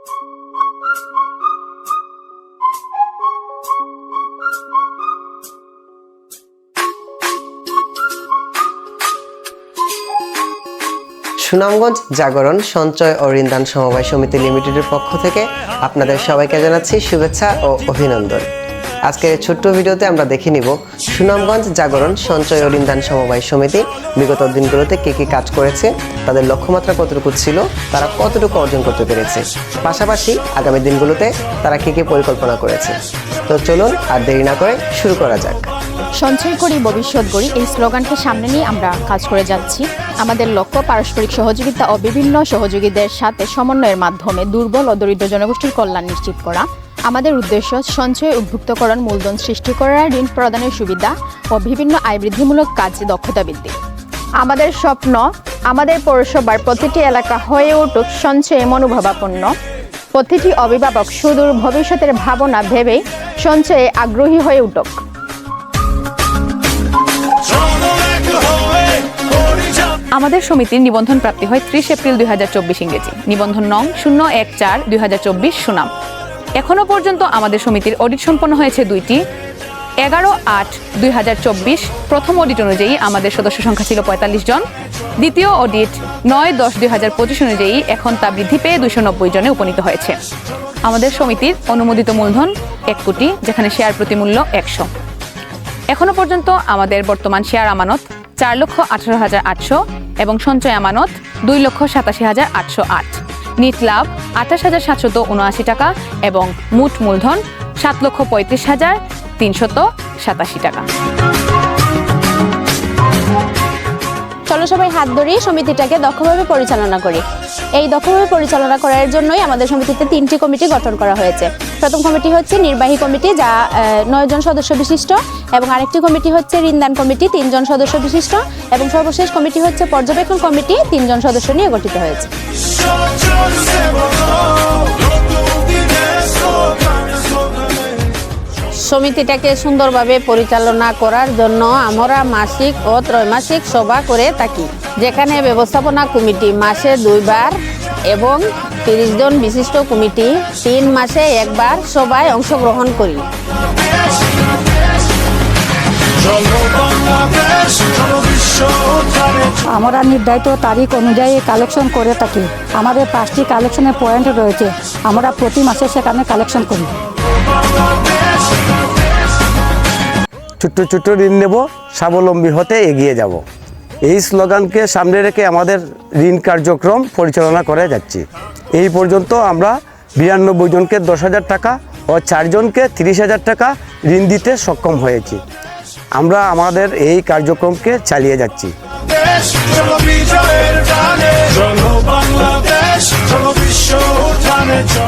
সুনামগঞ্জ জাগরণ সঞ্চয় ও ঋণদান সমবায় সমিতি লিমিটেডের পক্ষ থেকে আপনাদের সবাইকে জানাচ্ছি শুভেচ্ছা ও অভিনন্দন। আজকের ছোট্ট ভিডিওতে আমরা দেখে নিব সুনামগঞ্জ জাগরণ সঞ্চয় ও ঋণদান সমবায় সমিতি বিগত দিনগুলোতে কি কি কাজ করেছে, তাদের লক্ষ্যমাত্রা কতটুকু ছিল, তারা কতটুকু অর্জন করতে পেরেছে, পাশাপাশি আগামী দিনগুলোতে তারা কি কি পরিকল্পনা করেছে। তো চলুন আর দেরি না করে শুরু করা যাক। সঞ্চয় করি ভবিষ্যৎ গড়ি এই স্লোগানকে সামনে নিয়ে আমরা কাজ করে যাচ্ছি। আমাদের লক্ষ্য পারস্পরিক সহযোগিতা ও বিভিন্ন সহযোগীদের সাথে সমন্বয়ের মাধ্যমে দুর্বল ও দরিদ্র জনগোষ্ঠীর কল্যাণ নিশ্চিত করা। আমাদের উদ্দেশ্য সঞ্চয় উদ্বুদ্ধকরণ, মূলধন সৃষ্টি করা, ঋণ প্রদানের সুবিধা ও বিভিন্ন আয় বৃদ্ধিমূলক কাজে দক্ষতা বৃদ্ধি। আমাদের স্বপ্ন আমাদের পৌরসভার প্রতিটি এলাকা হয়ে উঠুক সঞ্চয়ে মনোভাবাপন্ন। প্রতিটি অভিভাবক সুদূর ভবিষ্যতের ভাবনা ভেবেই সঞ্চয়ে আগ্রহী হয়ে উঠুক। আমাদের সমিতির নিবন্ধন প্রাপ্তি হয় 30 এপ্রিল 2024 ইংরেজি। নিবন্ধন নং 014-2024 সুনাম। এখনো পর্যন্ত আমাদের সমিতির অডিট সম্পন্ন হয়েছে 2টি। 11/8/2024 প্রথম অডিট অনুযায়ী আমাদের সদস্য সংখ্যা ছিল 45 জন। দ্বিতীয় অডিট 9/10/2025 অনুযায়ী এখন তা বৃদ্ধি পেয়ে 290 জনে উপনীত হয়েছে। আমাদের সমিতির অনুমোদিত মূলধন 1 কোটি, যেখানে শেয়ার প্রতি মূল্য 100। এখনো পর্যন্ত আমাদের বর্তমান শেয়ার আমানত 4,18,800 এবং সঞ্চয় আমানত 2,87,808। নিট লাভ 28,779 টাকা এবং মোট মূলধন 7,35,387 টাকা। চলো সবাই হাত ধরে সমিতিটাকে দক্ষভাবে পরিচালনা করি। এই দক্ষভাবে পরিচালনা করার জন্যই আমাদের সমিতিতে 3টি কমিটি গঠন করা হয়েছে। প্রথম কমিটি হচ্ছে নির্বাহী কমিটি, যা 9 জন সদস্য বিশিষ্ট, এবং আরেকটি কমিটি হচ্ছে ঋণদান কমিটি, 3 জন সদস্য বিশিষ্ট, এবং সর্বশেষ কমিটি হচ্ছে পর্যবেক্ষণ কমিটি, 3 জন সদস্য নিয়ে গঠিত হয়েছে। সমিতিটাকে সুন্দরভাবে পরিচালনা করার জন্য আমরা মাসিক ও ত্রৈমাসিক সভা করে থাকি, যেখানে ব্যবস্থাপনা কমিটি মাসে 2 বার এবং 30 জন বিশিষ্ট কমিটি 3 মাসে 1 বার সভায় অংশগ্রহণ করি। আমরা নির্ধারিত তারিখ অনুযায়ী কালেকশন করে থাকি। আমাদের 5টি কালেকশনের পয়েন্ট রয়েছে, আমরা প্রতি মাসে সেখানে কালেকশন করি। ছোট্ট ছোট্ট ঋণ নেব, স্বাবলম্বী হতে এগিয়ে যাব, এই স্লোগানকে সামনে রেখে আমাদের ঋণ কার্যক্রম পরিচালনা করে যাচ্ছি। এই পর্যন্ত আমরা 92 জনকে 10,000 টাকা ও 4 জনকে 30,000 টাকা ঋণ দিতে সক্ষম হয়েছি। আমরা আমাদের এই কার্যক্রমকে চালিয়ে যাচ্ছি।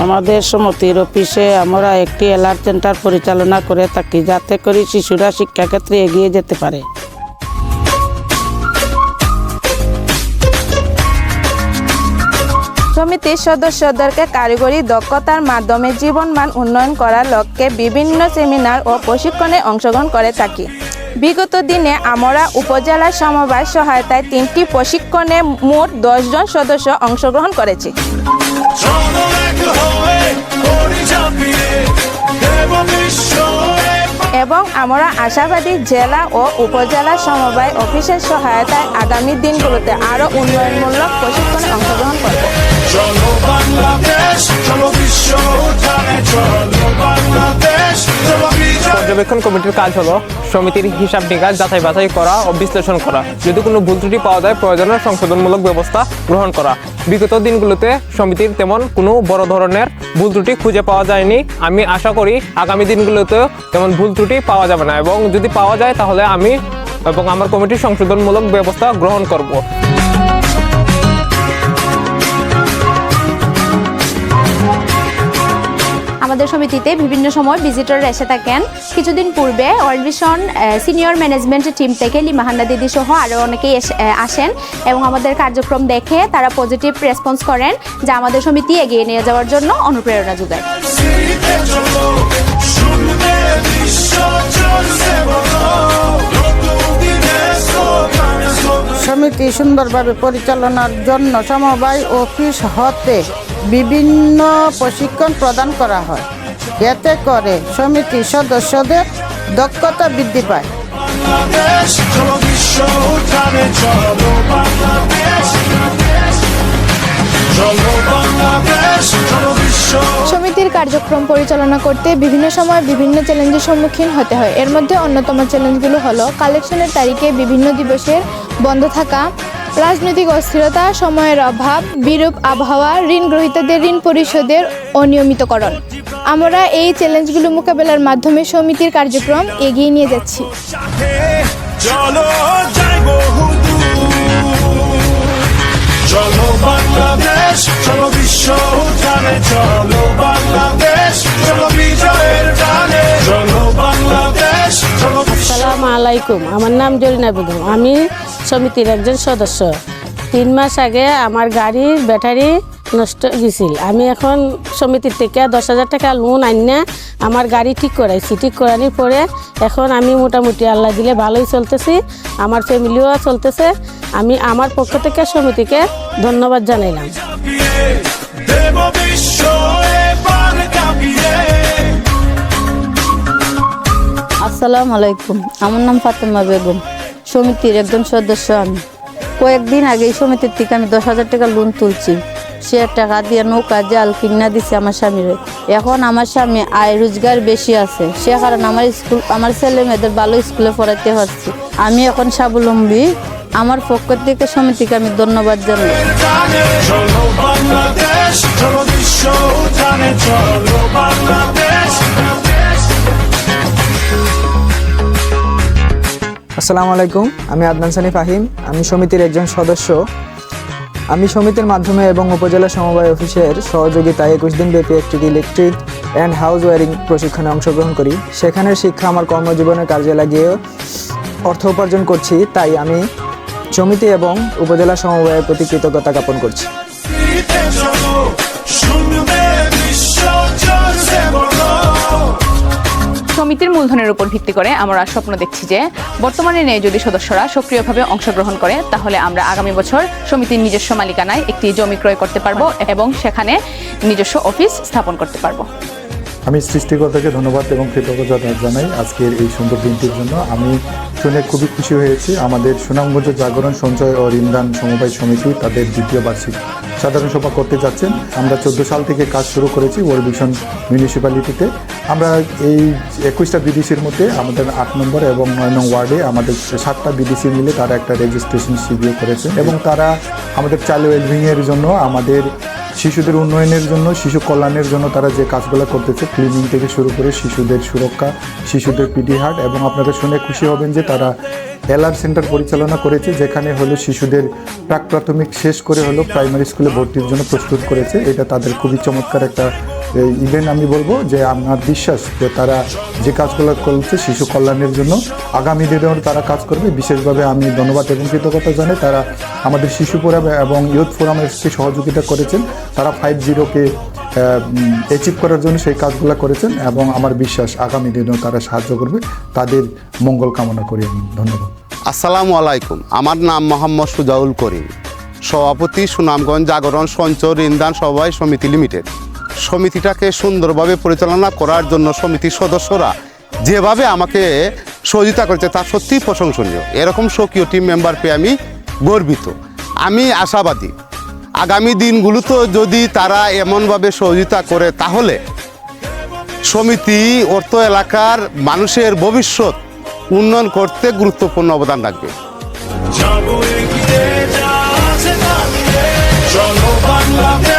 আমাদের সমিতির অফিসে আমরা একটি অ্যালার্ট সেন্টার পরিচালনা করে থাকি, যাতে করে শিশুরা শিক্ষাক্ষেত্রে এগিয়ে যেতে পারে। সমিতির সদস্যদেরকে কারিগরি দক্ষতার মাধ্যমে জীবনমান উন্নয়ন করার লক্ষ্যে বিভিন্ন সেমিনার ও প্রশিক্ষণে অংশগ্রহণ করে থাকি। বিগত দিনে আমরা উপজেলা সমবায় সহায়তায় 3টি প্রশিক্ষণে মোট 10 জন সদস্য অংশগ্রহণ করেছি। এবং আমরা আশাবাদী জেলা ও উপজেলা সমবায় অফিসের সহায়তায় আগামী দিনগুলোতে আরও উন্নয়নমূলক প্রশিক্ষণে অংশগ্রহণ করব। পর্যবেক্ষণ কমিটির কাজ হলো সমিতির হিসাব নিকাশ যাচাই বাছাই করা ও বিশ্লেষণ করা। যদি কোনো ভুল ত্রুটি পাওয়া যায়, প্রয়োজনীয় সংশোধনমূলক ব্যবস্থা গ্রহণ করা। বিগত দিনগুলোতে সমিতির তেমন কোনো বড় ধরনের ভুল ত্রুটি খুঁজে পাওয়া যায়নি। আমি আশা করি আগামী দিনগুলোতেও তেমন ভুল ত্রুটি পাওয়া যাবে না, এবং যদি পাওয়া যায় তাহলে আমি এবং আমার কমিটি সংশোধনমূলক ব্যবস্থা গ্রহণ করব। আমাদের সমিতিতে বিভিন্ন সময় ভিজিটর এসে থাকেন। কিছুদিন পূর্বে world vision senior management team থেকে লিমাহান্না দিদি সহ আরও অনেকেই আসেন এবং আমাদের কার্যক্রম দেখে তারা পজিটিভ রেসপন্স করেন, যা আমাদের সমিতি এগিয়ে নিয়ে যাওয়ার জন্য অনুপ্রেরণা যোগায়। সমিতি সুন্দরভাবে পরিচালনার জন্য সমবায় অফিস হতে বিভিন্ন প্রশিক্ষণ প্রদান করা হয়, এতে করে সমিতির সদস্যদের দক্ষতা বৃদ্ধি পায়। সমিতির কার্যক্রম পরিচালনা করতে বিভিন্ন সময় বিভিন্ন চ্যালেঞ্জের সম্মুখীন হতে হয়। এর মধ্যে অন্যতম চ্যালেঞ্জগুলো হলো কালেকশনের তারিখে বিভিন্ন দিবসের বন্ধ থাকা, রাজনৈতিক অস্থিরতা, সময়ের অভাব, বিরূপ আবহাওয়া, ঋণ গ্রহীতাদের ঋণ পরিশোধের অনিয়মিতকরণ। আমরা এই চ্যালেঞ্জগুলো মোকাবেলার মাধ্যমে সমিতির কার্যক্রম এগিয়ে নিয়ে যাচ্ছি। চলো যাই চলো বাংলাদেশ, চলো বিশ্ব জানে, চলো বাংলাদেশ, চলো বিজয়ের গানে, চলো বাংলাদেশ, চলো। আসসালামু আলাইকুম, আমার নাম জরিনা বেগম, আমি সমিতির একজন সদস্য। 3 মাস আগে আমার গাড়ির ব্যাটারি নষ্ট গেছিল। আমি এখন সমিতির থেকে 10,000 টাকা লোন আনিয়ে আমার গাড়ি ঠিক করাইছি। ঠিক করানোর পরে এখন আমি মোটামুটি আল্লাহ দিলে ভালোই চলতেছি, আমার ফ্যামিলিও চলতেছে। আমি আমার পক্ষ থেকে সমিতিকে ধন্যবাদ জানাইলাম। আসসালামু আলাইকুম, আমার নাম ফাতেমা বেগম, সমিতির একজন সদস্য। আমি কয়েকদিন আগে এই সমিতির থেকে আমি 10,000 টাকা লোন তুলছি। সে টাকা দিয়ে নৌকা জাল কিনা দিছে আমার স্বামীর। এখন আমার স্বামী আয় রোজগার বেশি আছে, সে কারণে আমার ছেলে মেয়েদের ভালো স্কুলে পড়াতে পারছি। আমি এখন স্বাবলম্বী। আমার পক্ষ থেকে সমিতিকে আমি ধন্যবাদ জানাই। আসসালামু আলাইকুম, আমি আদনান সানি ফাহিম, আমি সমিতির একজন সদস্য। আমি সমিতির মাধ্যমে এবং উপজেলা সমবায় অফিসের সহযোগিতায় 21 দিন ব্যাপী একটি ইলেকট্রিক অ্যান্ড হাউস ওয়ারিং প্রশিক্ষণে অংশগ্রহণ করি। সেখানের শিক্ষা আমার কর্মজীবনে কাজে লাগিয়ে অর্থ উপার্জন করছি। তাই আমি সমিতি এবং উপজেলা সমবায়ের প্রতি কৃতজ্ঞতা জ্ঞাপন করছি। সমিতির মূলধনের উপর ভিত্তি করে আমরা স্বপ্ন দেখছি যে বর্তমানে নেই যদি সদস্যরা সক্রিয়ভাবে অংশগ্রহণ করে, তাহলে আমরা আগামী বছর সমিতির নিজস্ব মালিকানায় একটি জমি ক্রয় করতে পারবো এবং সেখানে নিজস্ব অফিস স্থাপন করতে পারবো। আমি সৃষ্টিকর্তাকে ধন্যবাদ এবং কৃতজ্ঞতা জানাই আজকের এই সুন্দর দিনটির জন্য। আমি শুনে খুবই খুশি হয়েছি। আমাদের সুনামগঞ্জ জাগরণ সঞ্চয় ও ঋণদান সমবায় সমিতি তাদের 2য় বার্ষিক সাধারণ সভা করতে যাচ্ছেন। আমরা 14 সাল থেকে কাজ শুরু করেছি ওয়ার্ল্ড ভিশন মিউনিসিপ্যালিটিতে। আমরা এই 21টা বিডিসির মধ্যে আমাদের 8 নম্বর এবং 9 নং ওয়ার্ডে আমাদের 7টা বিডিসি মিলে তারা একটা রেজিস্ট্রেশন শিবির করেছে এবং তারা আমাদের চাইল্ড ওয়েলবিংয়ের জন্য, আমাদের শিশুদের উন্নয়নের জন্য, শিশু কল্যাণের জন্য তারা যে কাজগুলো করতেছে, ক্লিনিং থেকে শুরু করে শিশুদের সুরক্ষা, শিশুদের পিডি হার্ট, এবং আপনারা শুনে খুশি হবেন যে তারা এলআর সেন্টার পরিচালনা করেছে, যেখানে হলো শিশুদের প্রাক প্রাথমিক শেষ করে হলো প্রাইমারি স্কুলে ভর্তির জন্য প্রস্তুত করেছে। এটা তাদের খুবই চমৎকার একটা ইভেন্ট। আমি বলবো যে আমার বিশ্বাস যে তারা যে কাজগুলো করছে শিশু কল্যাণের জন্য আগামী দিনেও তারা কাজ করবে। বিশেষভাবে আমি ধন্যবাদ এবং কৃতজ্ঞতা জানাই তারা আমাদের শিশু ফোরাম এবং ইউথ ফোরামের সহযোগিতা করেছেন। তারা 50কে অ্যাচিভ করার জন্য সেই কাজগুলো করেছেন এবং আমার বিশ্বাস আগামী দিনেও তারা সাহায্য করবে। তাদের মঙ্গল কামনা করি আমি। ধন্যবাদ। আসসালামু আলাইকুম, আমার নাম মোহাম্মদ সুজাউল করিম, সভাপতি সুনামগঞ্জ জাগরণ সঞ্চয় ঋণদান সমবায় সমিতি লিমিটেড। সমিতিটাকে সুন্দরভাবে পরিচালনা করার জন্য সমিতির সদস্যরা যেভাবে আমাকে সহযোগিতা করেছে তা সত্যিই প্রশংসনীয়। এরকম সক্রিয় টিম মেম্বার পেয়ে আমি গর্বিত। আমি আশাবাদী আগামী দিনগুলোতে যদি তারা এমনভাবে সহযোগিতা করে তাহলে সমিতি অর্থ এলাকার মানুষের ভবিষ্যৎ উন্নয়ন করতে গুরুত্বপূর্ণ অবদান রাখবে। চলো বাংলাদেশ।